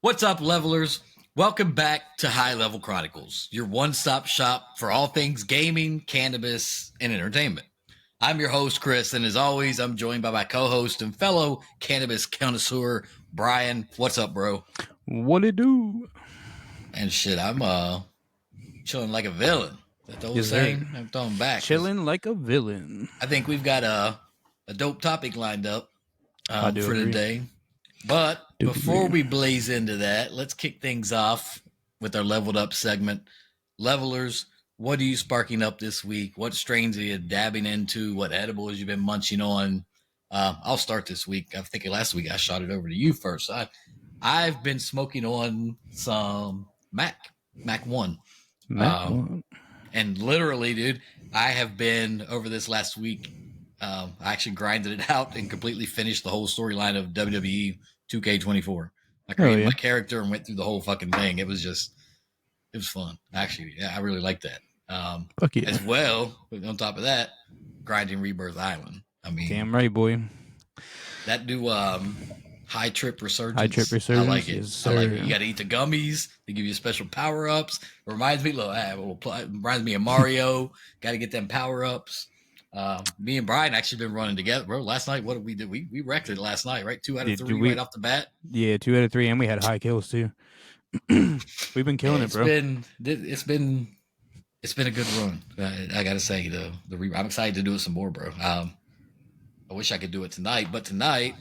What's up, levelers? Welcome back to High Level Chronicles, your one-stop shop for all things gaming, cannabis, and entertainment. I'm your host, Chris, and as always, I'm joined by my co-host and fellow cannabis connoisseur, Brian. What's up, bro? What it do? And shit, I'm chilling like a villain. Is that the old saying? I'm throwing back. Chilling like a villain. I think we've got a dope topic lined up for today. But before we blaze into that, let's kick things off with our leveled up segment. Levelers, what are you sparking up this week? What strains are you dabbing into? What edibles you've been munching on? I'll start this week. I'm thinking last week I shot it over to you first. I've been smoking on some Mac 1. And literally, dude, I have been over this last week. I actually grinded it out and completely finished the whole storyline of WWE 2K24. I created my character and went through the whole fucking thing. It was fun. Actually, yeah, I really liked that. As well, on top of that, grinding Rebirth Island. I mean, damn right, boy. That new high trip resurgence. I like it. I like it. You got to eat the gummies. They give you special power ups. Reminds me of Mario. Got to get them power ups. Me and Brian actually been running together, bro. Last night, what did we do? We wrecked it last night, right? 2 out of 3 right off the bat. Yeah, 2 out of 3, and we had high kills too. We've been killing it, bro. It's been a good run. I gotta say, I'm excited to do it some more, bro. I wish I could do it tonight, but tonight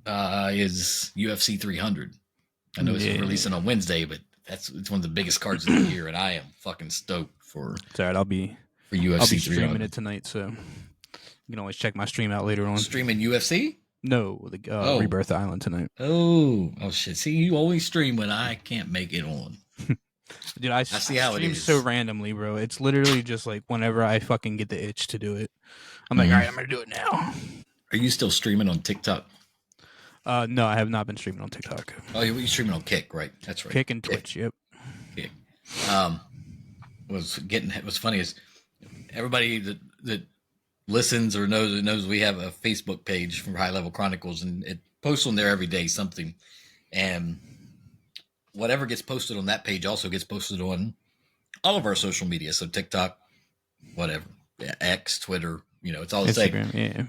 is UFC 300. I know it's releasing on Wednesday, but it's one of the biggest cards of the year, and I am fucking stoked for. It's all right. I'll be streaming it tonight, so you can always check my stream out later on. Streaming UFC? No, the Rebirth Island tonight. Oh shit! See, you always stream when I can't make it on. Dude, I see how it is. So randomly, bro. It's literally just like whenever I fucking get the itch to do it, I'm like, all right, I'm gonna do it now. Are you still streaming on TikTok? No, I have not been streaming on TikTok. Oh, you're streaming on Kick, right? That's right. Kick and Twitch. Yep. Kick. What's funny is everybody that listens or knows we have a Facebook page for High Level Chronicles, and it posts on there every day something, and whatever gets posted on that page also gets posted on all of our social media. So TikTok, whatever, X, Twitter, it's all the Instagram, same. Yeah.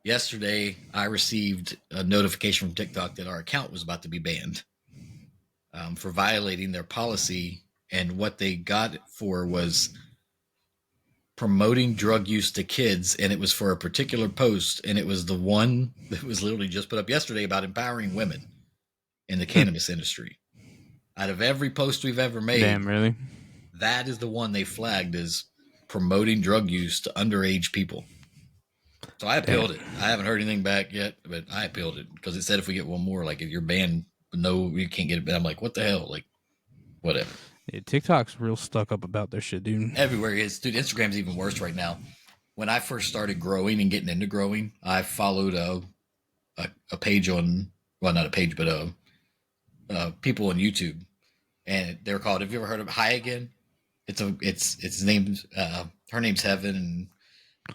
Yesterday, I received a notification from TikTok that our account was about to be banned for violating their policy, and what they got it for was promoting drug use to kids, and it was for a particular post, and it was the one that was literally just put up yesterday about empowering women in the cannabis industry. Out of every post we've ever made, damn, really, that is the one they flagged as promoting drug use to underage people. So I appealed it. I haven't heard anything back yet, but I appealed it because it said if we get one more, like if you're banned, no, you can't get it. But I'm like, what the hell? Like, whatever. Yeah, TikTok's real stuck up about their shit, dude. Everywhere it is. Dude, Instagram's even worse right now. When I first started growing and getting into growing, I followed a page on, well, not a page, but people on YouTube, and they're called. Have you ever heard of Hi Again? It's named. Her name's Heaven, and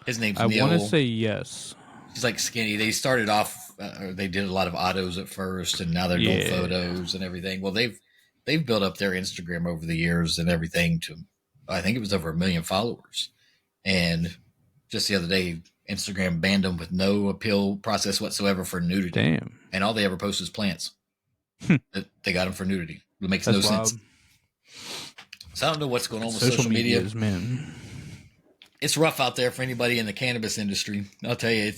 his name's Neil. I want to say yes. She's like skinny. They started off. They did a lot of autos at first, and now they're doing photos and everything. Well, they've built up their Instagram over the years and everything to, I think it was over 1 million followers. And just the other day, Instagram banned them with no appeal process whatsoever for nudity. Damn. And all they ever post is plants. They got them for nudity. It makes no sense. So I don't know what's going on with social media. Man. It's rough out there for anybody in the cannabis industry. I'll tell you,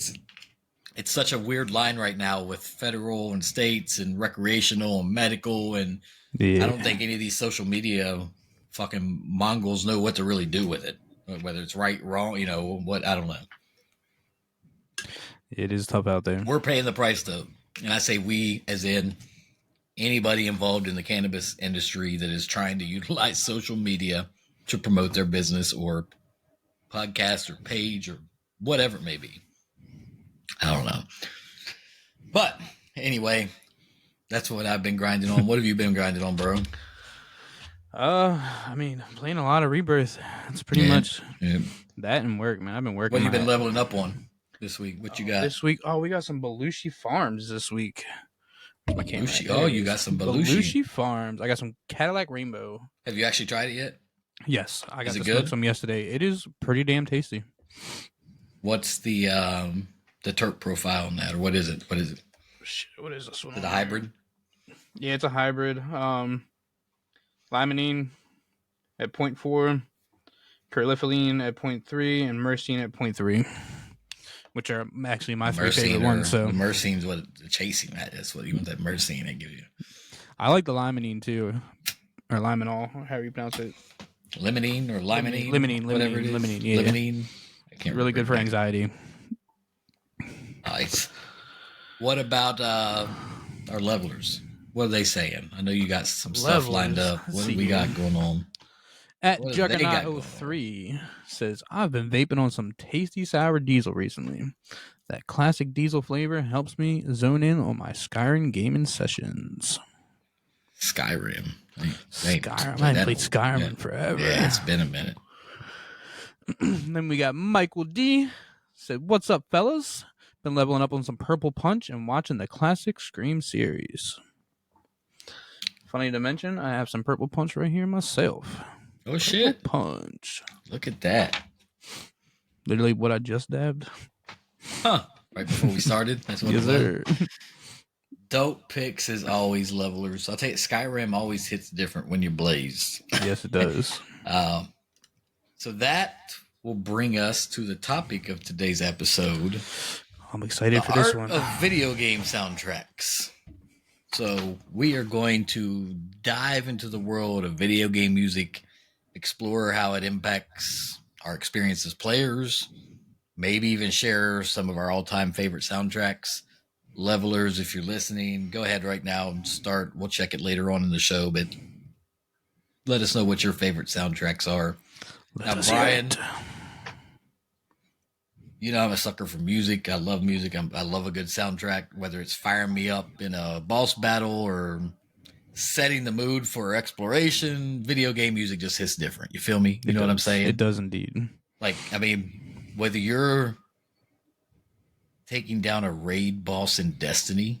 it's such a weird line right now with federal and states and recreational and medical, and I don't think any of these social media fucking Mongols know what to really do with it, whether it's right, wrong, what, I don't know. It is tough out there. We're paying the price though. And I say we as in anybody involved in the cannabis industry that is trying to utilize social media to promote their business or podcast or page or whatever it may be. I don't know. But anyway, that's what I've been grinding on. What have you been grinding on, bro? I mean, I'm playing a lot of Rebirth. That's pretty much that and work, man. I've been working. What have you been leveling up on this week? What you got? This week? Oh, we got some Belushi Farms this week. I can't. Oh, you got some Belushi. Belushi Farms. I got some Cadillac Rainbow. Have you actually tried it yet? Yes, I got to smoke some yesterday. It is pretty damn tasty. What's the terp profile on that, or what is it? What is it? Shit, what is this one? Is it a hybrid? Yeah, it's a hybrid. Limonene at 0.4, Perlifilene at 0.3, and Myrcene at 0.3, which are actually my favorite ones. So Myrcene's what the chasing that is. What you want that Myrcene they give you. I like the Limonene too, or Limonol, however you pronounce it. Limonene or Limonene? Whatever it is. Limonene, yeah. Limonene. I can't really good for anxiety. Nice. What about our levelers? What are they saying? I know you got some stuff lined up. What do we got going on? At Juggernaut03 says, I've been vaping on some tasty sour diesel recently. That classic diesel flavor helps me zone in on my Skyrim gaming sessions. Skyrim. I haven't played Skyrim in forever. Yeah, it's been a minute. Then we got Michael D. Said, what's up, fellas? Been leveling up on some Purple Punch and watching the classic Scream series. Funny to mention, I have some Purple Punch right here myself. Oh, shit. Purple Punch. Look at that. Literally what I just dabbed. Huh. Right before we started. That's what yes, sir. Dope picks is always levelers. I'll tell you, Skyrim always hits different when you're blazed. Yes, it does. So that will bring us to the topic of today's episode. I'm excited for this one. The art of video game soundtracks. So we are going to dive into the world of video game music, explore how it impacts our experience as players, maybe even share some of our all-time favorite soundtracks. Levelers, if you're listening, go ahead right now and start. We'll check it later on in the show, but let us know what your favorite soundtracks are. Now, Brian, you know I'm a sucker for music. I love music. I love a good soundtrack, whether it's firing me up in a boss battle or setting the mood for exploration. Video game music just hits different. You feel me? You know what I'm saying? It does indeed. Like, I mean, whether you're taking down a raid boss in Destiny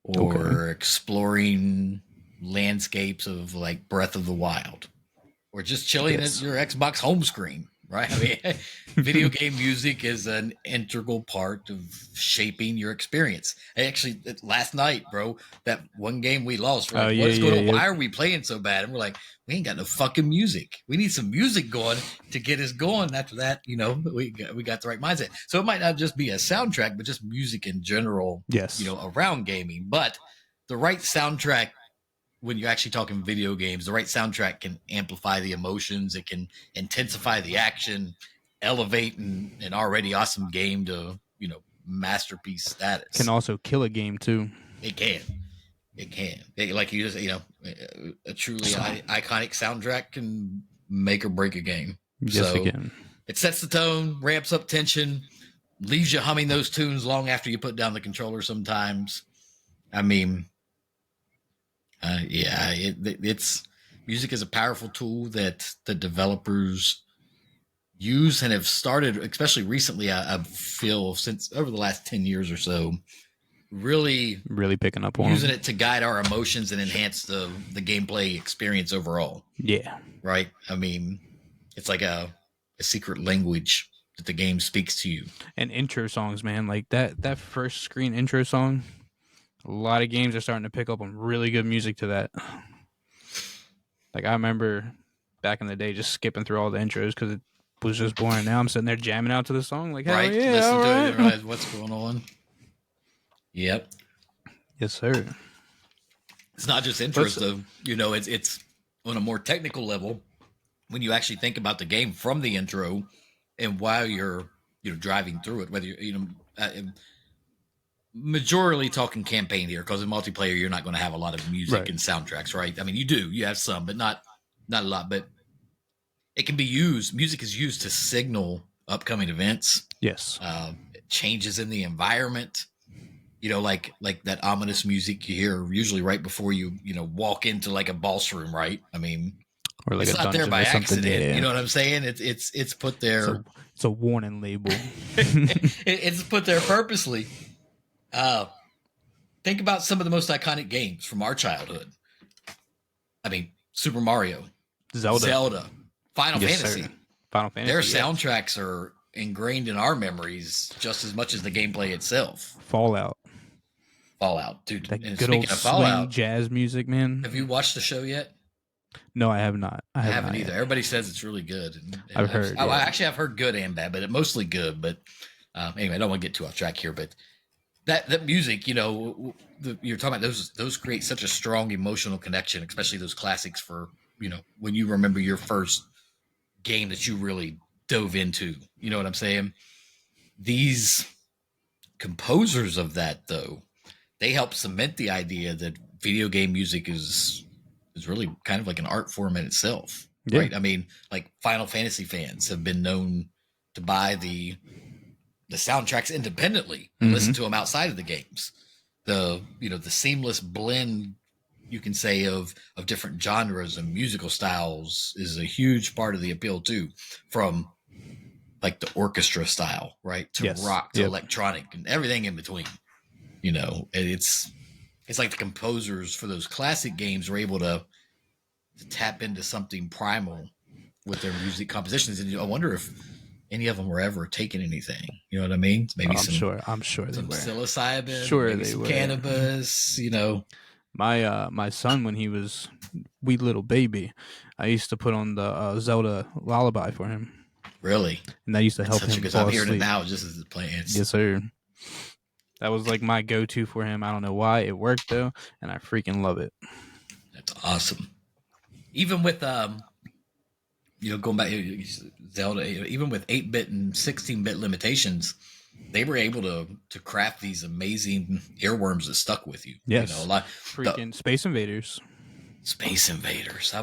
or exploring landscapes of like Breath of the Wild or just chilling at your Xbox home screen, right? I mean, video game music is an integral part of shaping your experience. Actually, last night, bro, that one game we lost, we're like, what's going on? Why are we playing so bad? And we're like, we ain't got no fucking music. We need some music going to get us going. After that, you know, we got the right mindset. So it might not just be a soundtrack, but just music in general, yes, you know, around gaming. But the right soundtrack, when you're actually talking video games, the right soundtrack can amplify the emotions. It can intensify the action, elevate an already awesome game to, you know, masterpiece status. Can also kill a game too. It can. Like you just, you know, a truly iconic soundtrack can make or break a game. Yes, it can. It sets the tone, ramps up tension, leaves you humming those tunes long after you put down the controller sometimes. I mean, it's music is a powerful tool that the developers use and have started, especially recently, I feel, since over the last 10 years or so, really picking up on using it to guide our emotions and enhance the gameplay experience overall. Yeah. Right? I mean, it's like a secret language that the game speaks to you. And intro songs, man, like that first screen intro song, a lot of games are starting to pick up on really good music to that. Like I remember back in the day just skipping through all the intros because it was just boring. Now I'm sitting there jamming out to the song like, hell yeah, listen to it and realize what's going on. Yep. Yes, sir. It's not just intros though. You know, it's on a more technical level when you actually think about the game from the intro and while you're driving through it, whether majorly talking campaign here, because in multiplayer you're not going to have a lot of music and soundtracks, right? I mean, you have some, but not a lot. But it can be used. Music is used to signal upcoming events. Yes. Changes in the environment. You know, like that ominous music you hear usually right before you walk into like a boss room, right? I mean, or like it's not there by accident. Yeah. You know what I'm saying? It's put there. It's a warning label. It's put there purposely. think about some of the most iconic games from our childhood. I mean, Super Mario, Zelda, Final Fantasy. Sir. Final Fantasy. Their soundtracks are ingrained in our memories just as much as the gameplay itself. Fallout, dude. that And good old of Fallout, swing jazz music, man. Have you watched the show yet? No, I have not. I haven't either. Yet. Everybody says it's really good. And I've heard. I've heard good and bad, but mostly good. But anyway, I don't want to get too off track here. But that music, you're talking about those create such a strong emotional connection, especially those classics for when you remember your first game that you really dove into. You know what I'm saying? These composers of that, though, they help cement the idea that video game music is really kind of like an art form in itself, right? I mean, like Final Fantasy fans have been known to buy the soundtracks independently and listen to them outside of the games. The seamless blend, you can say, of different genres and musical styles is a huge part of the appeal too, from like the orchestra style, right, to rock to electronic and everything in between. It's like the composers for those classic games were able to tap into something primal with their music compositions. And I wonder if any of them were ever taking anything. You know what I mean? Maybe I'm sure some psilocybin, sure they some were. Cannabis, My son, when he was wee little baby, I used to put on the Zelda lullaby for him. Really? And that used to help him because I'm hearing it now just as it's playing. Yes, sir. That was like my go-to for him. I don't know why. It worked though, and I freaking love it. That's awesome. Even with going back Zelda, even with 8-bit and 16-bit limitations, they were able to craft these amazing earworms that stuck with you. Yes, a lot. Freaking Space Invaders. Space Invaders. Invaders. I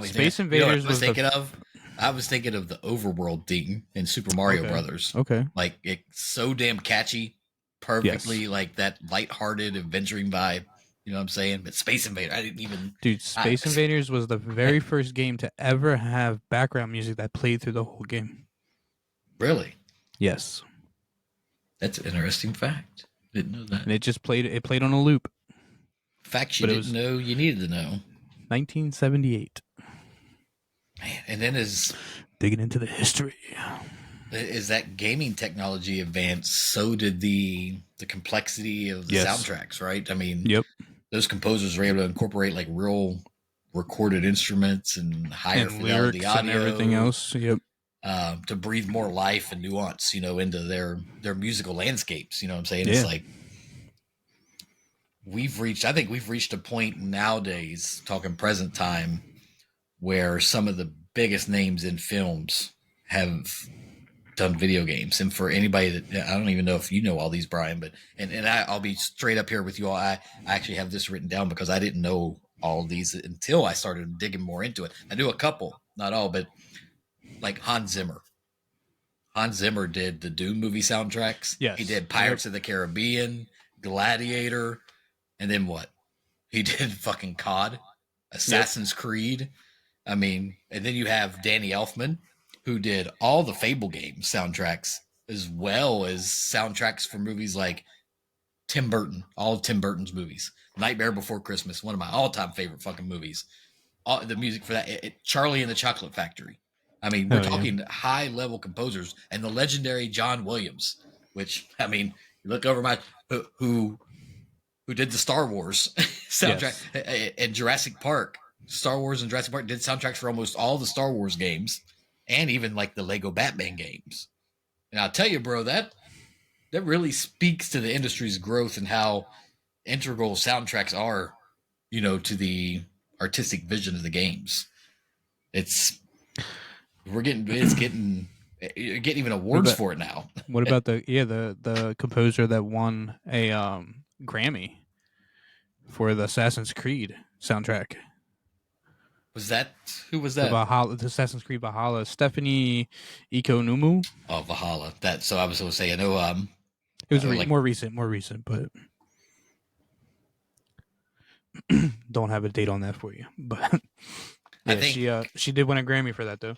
was thinking of the overworld theme in Super Mario Brothers. Okay, like it's so damn catchy. Perfectly like that lighthearted adventuring vibe, you know what I'm saying? But Space Invaders, I didn't even. Dude, Space Invaders was the very first game to ever have background music that played through the whole game. Really? Yes. That's an interesting fact. Didn't know that. And it played on a loop. Facts you didn't know you needed to know. 1978. Man, and then digging into the history. As that gaming technology advanced, so did the complexity of the soundtracks, right? I mean, those composers were able to incorporate like real recorded instruments and higher fidelity audio and everything else. To breathe more life and nuance, into their musical landscapes. You know what I'm saying? It's like I think we've reached a point nowadays, talking present time, where some of the biggest names in films have done video games. And for anybody that, I don't even know if you know all these, Brian, but I'll be straight up here with you all. I actually have this written down because I didn't know all of these until I started digging more into it. I knew a couple, not all, but like Hans Zimmer. Hans Zimmer did the Dune movie soundtracks. Yes. He did Pirates of the Caribbean, Gladiator, and then what? He did fucking COD, Assassin's Creed. I mean, and then you have Danny Elfman, who did all the Fable games soundtracks, as well as soundtracks for movies like Tim Burton, all of Tim Burton's movies. Nightmare Before Christmas, one of my all-time favorite fucking movies. All the music for that, Charlie and the Chocolate Factory. I mean, we're talking high-level composers, and the legendary John Williams, which, I mean, you look over who did the Star Wars soundtrack and Jurassic Park. Star Wars and Jurassic Park did soundtracks for almost all the Star Wars games, and even like the Lego Batman games. And I'll tell you, bro, that really speaks to the industry's growth and how integral soundtracks are, to the artistic vision of the games. You're getting even awards for it now. What about the composer that won a Grammy for the Assassin's Creed soundtrack? Who was that? The Assassin's Creed Valhalla, Stephanie Ikonumu. Oh, Valhalla. So I was going to say, I know. It was more recent, but don't have a date on that for you. But I think she did win a Grammy for that, though.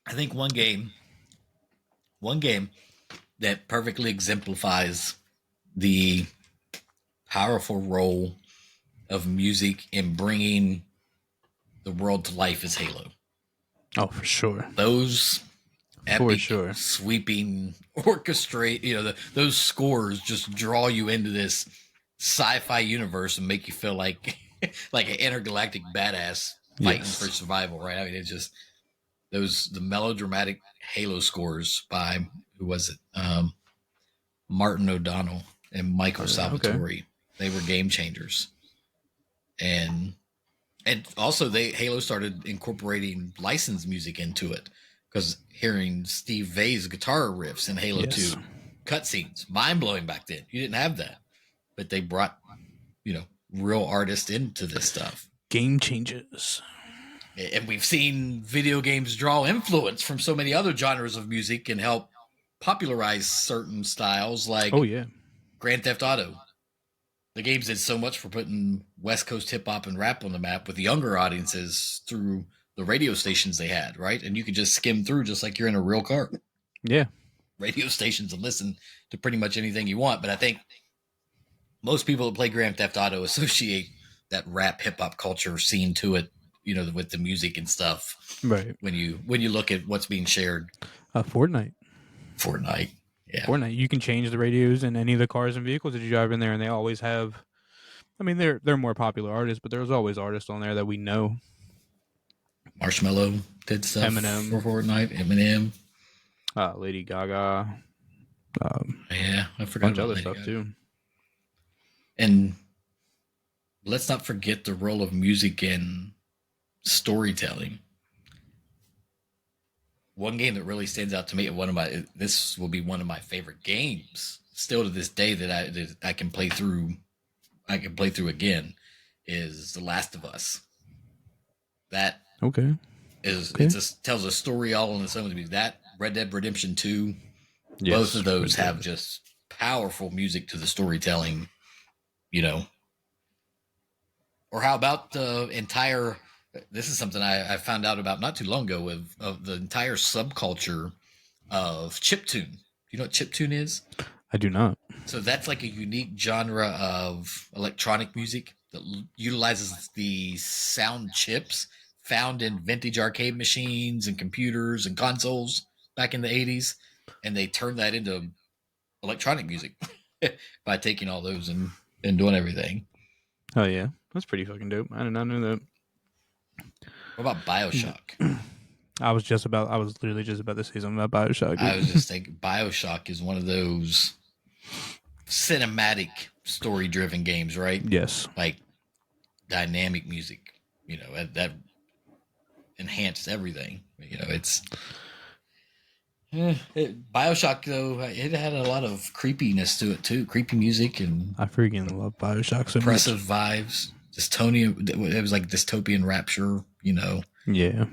I think one game that perfectly exemplifies the powerful role of music in bringing the world to life is Halo. Oh, for sure. Those epic, sweeping, orchestrate, those scores just draw you into this sci-fi universe and make you feel like like an intergalactic badass fighting for survival, right? I mean, it's just the melodramatic Halo scores by, who was it? Martin O'Donnell and Michael Salvatore. Okay. They were game changers. And also Halo started incorporating licensed music into it, because hearing Steve Vai's guitar riffs in Halo 2 cutscenes, mind-blowing back then. You didn't have that. But they brought, real artists into this stuff. Game changers. And we've seen video games draw influence from so many other genres of music and help popularize certain styles, like Grand Theft Auto. The games did so much for putting West Coast hip hop and rap on the map with younger audiences through the radio stations they had, right? And you could just skim through just like you're in a real car. Yeah. Radio stations and listen to pretty much anything you want. But I think most people that play Grand Theft Auto associate that rap hip hop culture scene to it, with the music and stuff. Right. When you look at what's being shared. Fortnite. Yeah. Fortnite. You can change the radios in any of the cars and vehicles that you drive in there, and they always have. I mean, they're more popular artists, but there's always artists on there that we know. Marshmello did stuff Eminem for Fortnite. Eminem. Lady Gaga. I forgot a bunch of other stuff too. And let's not forget the role of music in storytelling. One game that really stands out to me, this will be one of my favorite games still to this day that I can play through. I can play through again, is The Last of Us. That it just tells a story all on its own. That Red Dead Redemption 2, both of those have just powerful music to the storytelling, Or how about the entire? This is something I found out about not too long ago of the entire subculture of chiptune. Do you know what chiptune is? I do not. So that's like a unique genre of electronic music that utilizes the sound chips found in vintage arcade machines and computers and consoles back in the 80s. And they turned that into electronic music by taking all those and doing everything. Oh, yeah. That's pretty fucking dope. I did not know that. What about BioShock? I was literally just about to say something about BioShock. Dude. I was just thinking BioShock is one of those cinematic story-driven games, right? Yes. Like dynamic music, that enhanced everything. It's BioShock though. It had a lot of creepiness to it too. Creepy music, and I freaking love BioShock so impressive much. Vibes. Dystonia. It was like dystopian rapture. Yeah.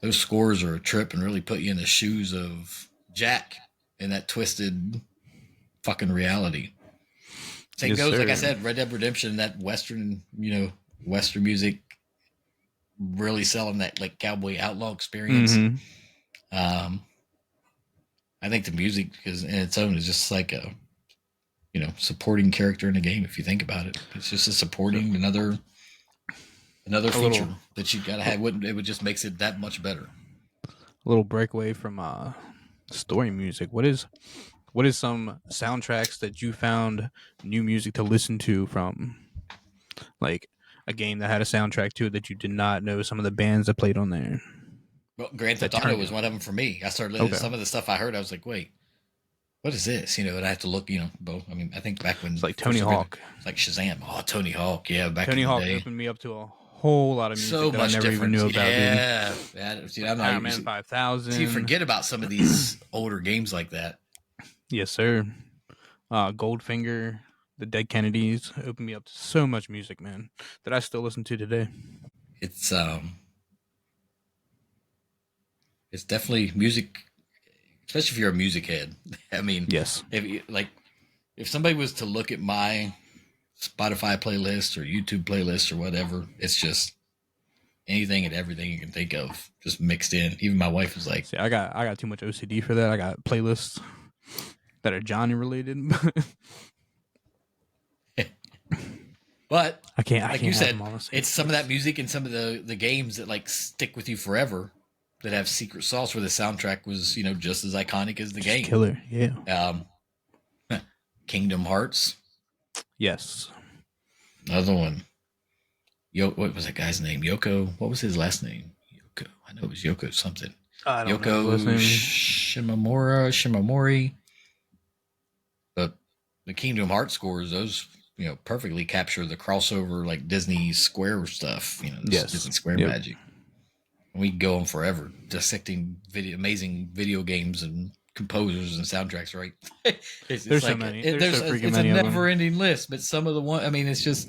Those scores are a trip and really put you in the shoes of Jack in that twisted fucking reality. Same goes, like I said, Red Dead Redemption, that Western, Western music, really selling that like cowboy outlaw experience. Mm-hmm. I think the music in its own is just like a, supporting character in a game. If you think about it, it's just a supporting another feature that you gotta have. It just makes it that much better. A little breakaway from story music. What is some soundtracks that you found new music to listen to from, like a game that had a soundtrack to it that you did not know some of the bands that played on there? Well, Grand Theft Auto was one of them for me. I started listening to some of the stuff I heard. I was like, wait, what is this? And I have to look, I think back when it's like Tony Hawk. It's like Shazam. Oh, Tony Hawk. Yeah. Tony Hawk opened me up to a whole lot of music so that much I never even knew about. Yeah. I'm Iron Man 5000. So you forget about some of these older games like that. Yes, sir. Goldfinger, the Dead Kennedys opened me up to so much music, man, that I still listen to today. It's definitely music, especially if you're a music head. I mean, yes. If somebody was to look at my Spotify playlist or YouTube playlist or whatever, it's just anything and everything you can think of just mixed in. Even my wife was like, "See, I got too much OCD for that. I got playlists that are Johnny related, But I can't. like you said, it's some of that music and some of the games that like stick with you forever, that have secret sauce where the soundtrack was, you know, just as iconic as the game. Killer, yeah. Kingdom Hearts. Yes. Another one. What was that guy's name? Yoko. What was his last name? Yoko. I know it was Yoko something. I don't know Yoko his name. Shimamori. But the Kingdom Hearts scores, those, you know, perfectly capture the crossover like Disney Square stuff. You know, Disney Square magic. And we go on forever dissecting amazing video games and composers and soundtracks, right? There's like, so many. It's a never-ending list, but some of the one, I mean, it's just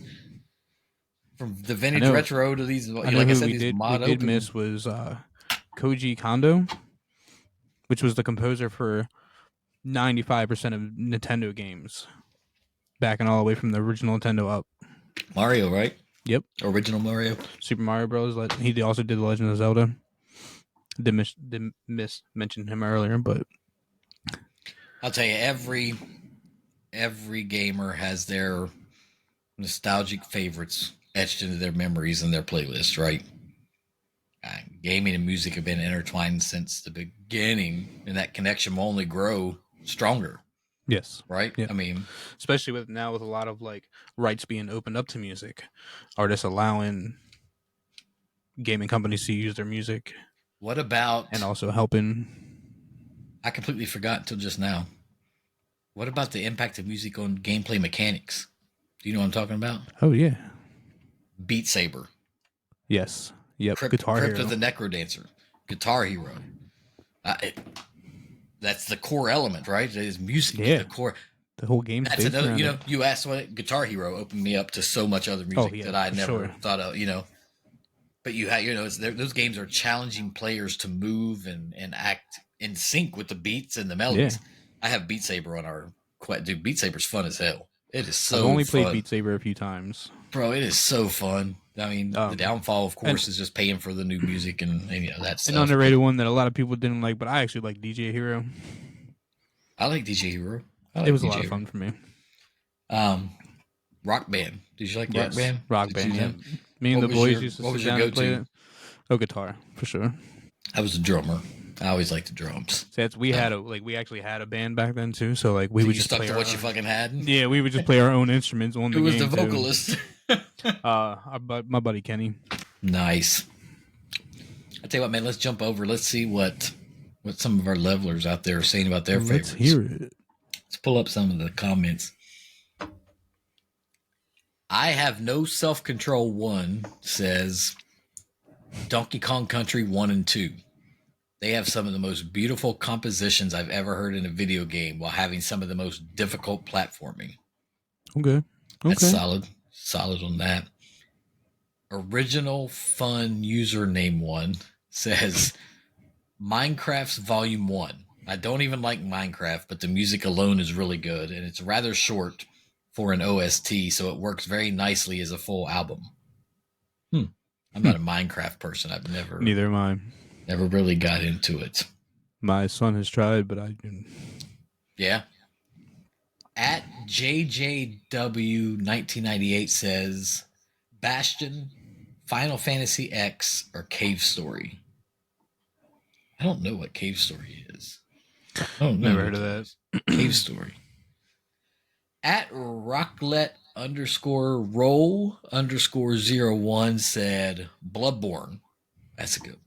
from the vintage retro to these. Like I said, these mod we did miss was Koji Kondo, which was the composer for 95% of Nintendo games, backing all the way from the original Nintendo up. Mario, right? Yep. Original Mario. Super Mario Bros. He also did The Legend of Zelda. Didn't mention him earlier, but I'll tell you, every gamer has their nostalgic favorites etched into their memories and their playlists, right? Gaming and music have been intertwined since the beginning, and that connection will only grow stronger. Yes. Right? Yeah. I mean, especially with a lot of like rights being opened up to music, artists allowing gaming companies to use their music. What about... And also helping... I completely forgot until just now. What about the impact of music on gameplay mechanics? Do you know what I'm talking about? Oh, yeah. Beat Saber. Yes. Yep. Guitar Hero. Crypt of the Necrodancer. Guitar Hero. That's the core element, right? It is music. Yeah. The core. The whole game. That's another, you know, you asked what Guitar Hero opened me up to so much other music that I never thought of, you know. But you have, you know, those games are challenging players to move and act in sync with the beats and the melodies. Yeah. I have Beat Saber on our... Dude, Beat Saber's fun as hell. It is so fun. I've only played Beat Saber a few times. Bro, it is so fun. I mean, the downfall, of course, is just paying for the new music and you know, that stuff. An underrated one that a lot of people didn't like, but I actually like DJ Hero. I like DJ Hero. It was a lot of fun for me. Rock Band. Did you like Rock Band? Rock Band, yeah. Me and the boys used to sit down and play it. Oh, guitar, for sure. I was a drummer. I always liked the drums. So we actually had a band back then too. So like we would just stuck to what you fucking had. Yeah, we would just play our own instruments on the game. Who was the vocalist? My buddy Kenny. Nice. I tell you what, man. Let's jump over. Let's see what some of our levelers out there are saying about their favorites. Let's hear it. Let's pull up some of the comments. I have no self-control. One says Donkey Kong Country 1 and 2. They have some of the most beautiful compositions I've ever heard in a video game while having some of the most difficult platforming. Okay. That's solid. Solid on that. Original Fun Username 1 says Minecraft's Volume 1. I don't even like Minecraft, but the music alone is really good, and it's rather short for an OST, so it works very nicely as a full album. I'm not a Minecraft person. I've never... Neither am I. Never really got into it. My son has tried, but I didn't. Yeah. At JJW1998 says Bastion, Final Fantasy X, or Cave Story. I don't know what Cave Story is. Never heard of that. Cave Story. At Rocklet_roll_01 said Bloodborne. That's a good one.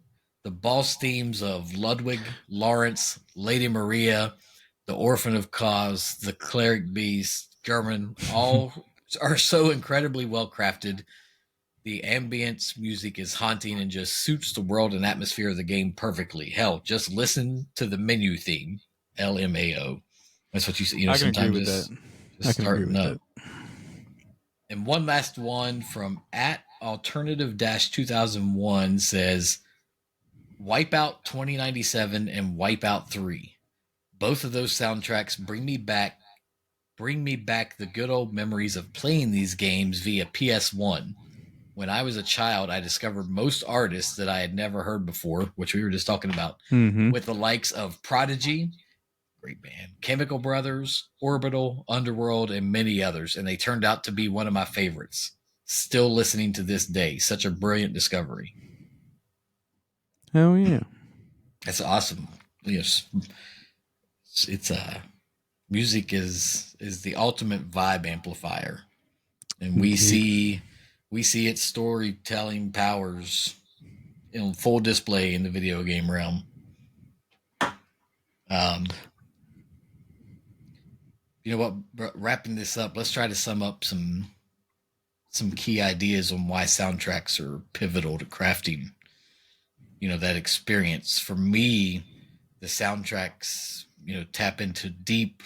The boss themes of Ludwig, Lawrence, Lady Maria, the Orphan of Cause, the Cleric Beast, German, all are so incredibly well crafted. The ambience music is haunting and just suits the world and atmosphere of the game perfectly. Hell, just listen to the menu theme, LMAO. That's what you say. You know, sometimes just starting up. And one last one from at Alternative-2001 says Wipeout 2097 and Wipeout 3. Both of those soundtracks bring me back the good old memories of playing these games via PS1. When I was a child, I discovered most artists that I had never heard before, which we were just talking about, with the likes of Prodigy, great band, Chemical Brothers, Orbital, Underworld, and many others, and they turned out to be one of my favorites. still listening to this day. Such a brilliant discovery. Hell yeah. That's awesome. Yes. It's music is the ultimate vibe amplifier. And we see its storytelling powers in full display in the video game realm. You know what? Wrapping this up, let's try to sum up some key ideas on why soundtracks are pivotal to crafting, that experience. For me, the soundtracks, tap into deep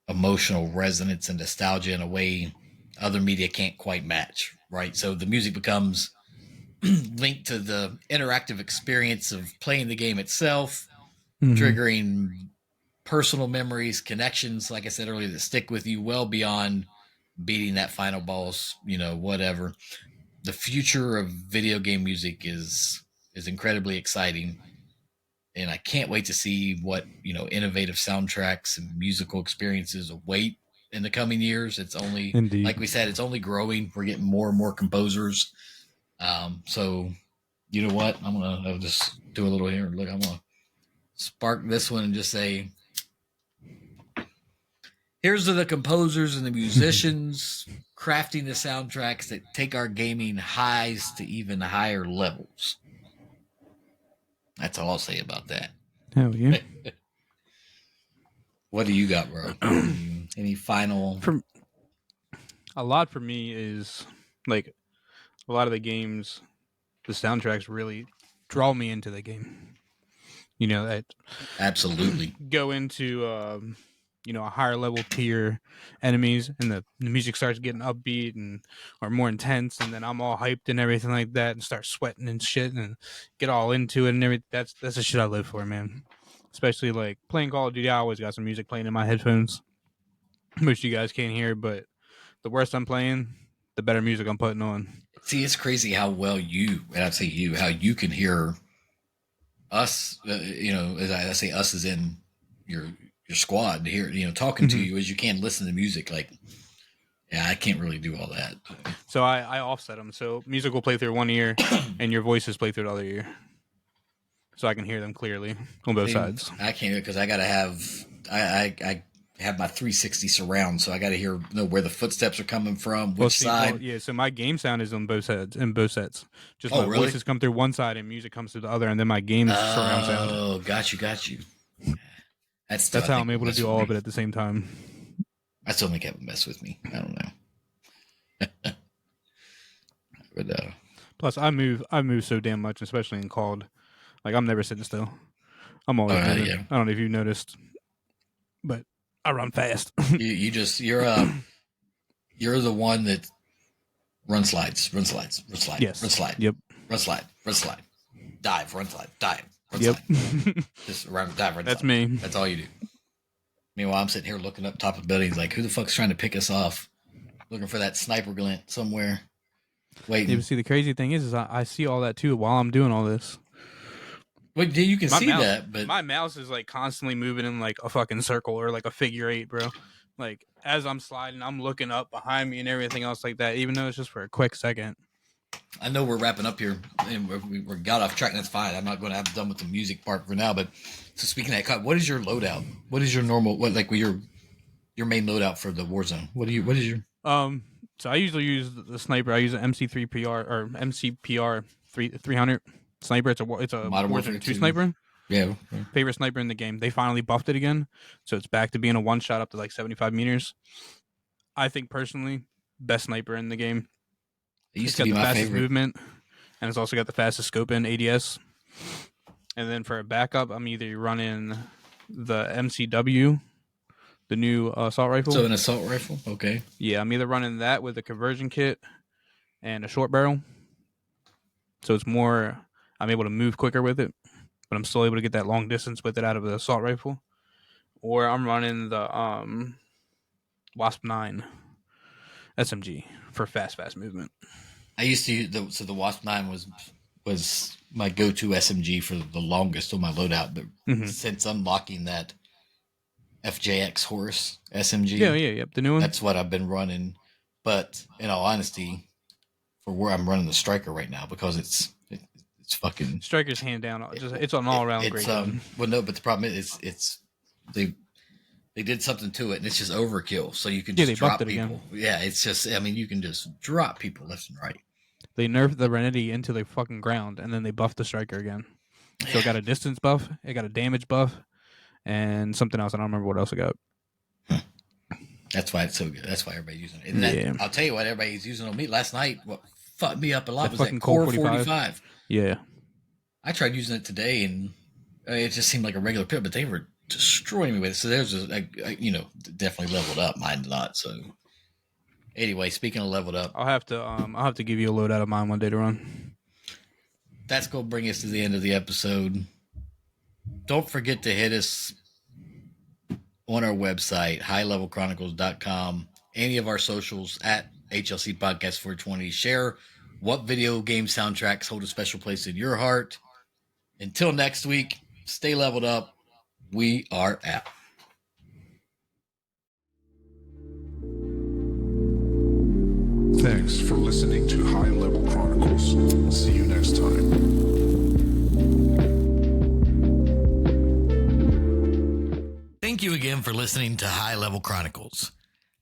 emotional resonance and nostalgia in a way other media can't quite match, right? So the music becomes linked to the interactive experience of playing the game itself, triggering personal memories, connections, like I said earlier, that stick with you well beyond beating that final boss, whatever. The future of video game music is incredibly exciting. And I can't wait to see what, innovative soundtracks and musical experiences await in the coming years. It's only, Indeed. like we said, it's only growing. We're getting more and more composers. So you know what? I'll just do a little here. Look, I'm going to spark this one and just say, here's to the composers and the musicians crafting the soundtracks that take our gaming highs to even higher levels. That's all I'll say about that. Hell yeah. What do you got, bro? Any final? A lot for me is like a lot of the games, the soundtracks really draw me into the game. That Absolutely go into a higher level tier enemies, and the music starts getting upbeat and or more intense, and then I'm all hyped and everything like that, and start sweating and shit and get all into it and everything. That's the shit I live for, man. Especially like playing Call of Duty, I always got some music playing in my headphones, which you guys can't hear, but the worse I'm playing, the better music I'm putting on. See, it's crazy how well how you can hear us, as I say us as in your squad here, talking to you as you can listen to music. Like, yeah, I can't really do all that. So I offset them. So music will play through one ear and your voices play through the other ear. So I can hear them clearly on both sides. I can't because I got to have, I have my 360 surround, so I got to know where the footsteps are coming from, which side. Yeah, so my game sound is on both sides, in both sets. Just my voices come through one side and music comes through the other, and then my game surround sound. Oh, got you. That's how I'm able to do all of it at the same time. I still think it would mess with me. I don't know. But plus, I move so damn much, especially in COD. Like, I'm never sitting still. I'm always moving. Yeah. I don't know if you noticed, but I run fast. you're the one that run slides. Yes. Run slide. Yep. Run slide. Dive. Run slide. Dive. Run yep. slide. Just run, dive. Run. That's slide. Me. That's all you do. Meanwhile, I'm sitting here looking up top of buildings, like, who the fuck's trying to pick us off? Looking for that sniper glint somewhere. Waiting. Yeah, but see, the crazy thing is I see all that too while I'm doing all this. Well, you can see that, but my mouse is like constantly moving in like a fucking circle or like a figure eight, bro. Like as I'm sliding, I'm looking up behind me and everything else like that, even though it's just for a quick second. I know we're wrapping up here and we got off track, and that's fine. I'm not going to have done with the music part for now, but so speaking of that, what is your loadout? What is your normal, your main loadout for the Warzone? What is your So I usually use the sniper. I use an MC3PR or MCPR 300 sniper. It's a Modern Warzone 2 sniper. Yeah. Favorite sniper in the game. They finally buffed it again, so it's back to being a one shot up to like 75 meters. I think personally, best sniper in the game. It's got the fastest movement, and it's also got the fastest scope in ADS. And then for a backup, I'm either running the MCW, the new assault rifle. So an assault rifle, okay. Yeah, I'm either running that with a conversion kit and a short barrel. So it's more, I'm able to move quicker with it, but I'm still able to get that long distance with it out of the assault rifle. Or I'm running the Wasp 9 SMG for fast movement. I used to use the Wasp 9 was my go-to SMG for the longest on my loadout, but since unlocking that FJX Horse SMG, yeah, the new one, that's what I've been running. But in all honesty, for where I'm running the Striker right now because it's fucking Striker's hand down. It's an all around great gun. Well, no, but the problem is it's they did something to it and it's just overkill. So you can just drop people. Again. Yeah, it's just you can just drop people left and right. They nerfed the Renity into the fucking ground and then they buffed the Striker again. So it got a distance buff, it got a damage buff, and something else. I don't remember what else it got. That's why it's so good. That's why everybody's using it. And I'll tell you what, everybody's using on me last night. What fucked me up a lot was that Core 45. Yeah. I tried using it today, and it just seemed like a regular pit, but they were destroying me with it. So there's definitely leveled up. Mine not. So anyway, speaking of leveled up, I'll have to give you a load out of mine one day to run. That's going to bring us to the end of the episode. Don't forget to hit us on our website, highlevelchronicles.com, any of our socials at HLC Podcast 420. Share what video game soundtracks hold a special place in your heart. Until next week, stay leveled up. We are out. Thanks for listening to High Level Chronicles. See you next time. Thank you again for listening to High Level Chronicles.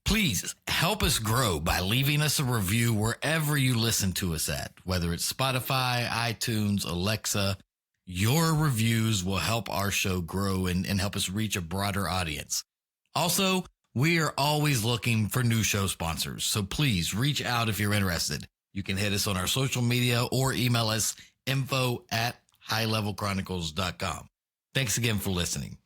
Please help us grow by leaving us a review wherever you listen to us at, whether it's Spotify, iTunes, Alexa. Your reviews will help our show grow and help us reach a broader audience. Also, we are always looking for new show sponsors, so please reach out if you're interested. You can hit us on our social media or email us info@highlevelchronicles.com. Thanks again for listening.